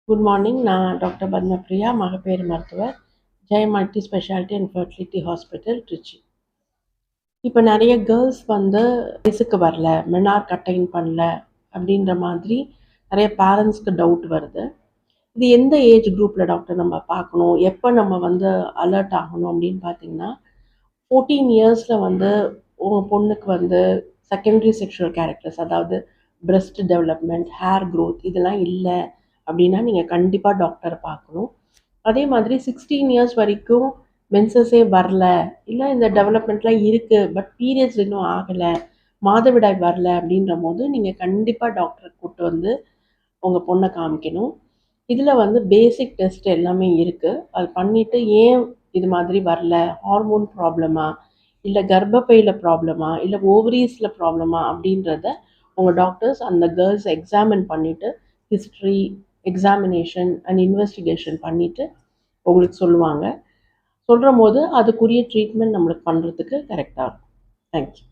Good morning. நான் doctor Padmapriya, மகப்பேறு மருத்துவர், Jai multi speciality and fertility hospital, Trichy. இப்போ நிறைய கேர்ள்ஸ் வந்து வயசுக்கு வரல, மெனார்க் அட்டைன் பண்ணல அப்படின்ற மாதிரி நிறைய பேரண்ட்ஸ்க்கு டவுட் வருது. இது எந்த ஏஜ் குரூப்பில் டாக்டர் நம்ம பார்க்கணும், எப்போ நம்ம வந்து அலர்ட் ஆகணும் அப்படின்னு பார்த்தீங்கன்னா, 14 இயர்ஸில் வந்து உங்கள் பொண்ணுக்கு வந்து செகண்டரி செக்ஷுவல் கேரக்டர்ஸ், அதாவது பிரஸ்ட் டெவலப்மெண்ட், ஹேர் க்ரோத் இதெல்லாம் இல்லை அப்படின்னா நீங்கள் கண்டிப்பாக டாக்டரை பார்க்கணும். அதே மாதிரி 16 இயர்ஸ் வரைக்கும் மென்சஸே வரல, இல்லை இந்த டெவலப்மெண்ட்லாம் இருக்குது பட் பீரியட்ஸ் இன்னும் ஆகலை, மாதவிடாய் வரல அப்படின்ற போது நீங்கள் கண்டிப்பாக டாக்டரை கூப்பிட்டு வந்து உங்கள் பொண்ணை காமிக்கணும். இதில் வந்து பேசிக் டெஸ்ட் எல்லாமே இருக்குது. அது பண்ணிவிட்டு ஏன் இது மாதிரி வரல, ஹார்மோன் ப்ராப்ளமா, இல்லை கர்ப்பப்பையில் ப்ராப்ளமா, இல்லை ஓவரீஸில் ப்ராப்ளமா அப்படின்றத உங்கள் டாக்டர்ஸ் அந்த கேர்ள்ஸ் எக்ஸாமின் பண்ணிவிட்டு ஹிஸ்ட்ரி, எக்ஸாமினேஷன் அண்ட் இன்வெஸ்டிகேஷன் பண்ணிவிட்டு உங்களுக்கு சொல்லுவாங்க. சொல்கிற போது அதுக்குரிய ட்ரீட்மெண்ட் நம்மளுக்கு பண்ணுறதுக்கு கரெக்டாக இருக்கும். தேங்க்யூ.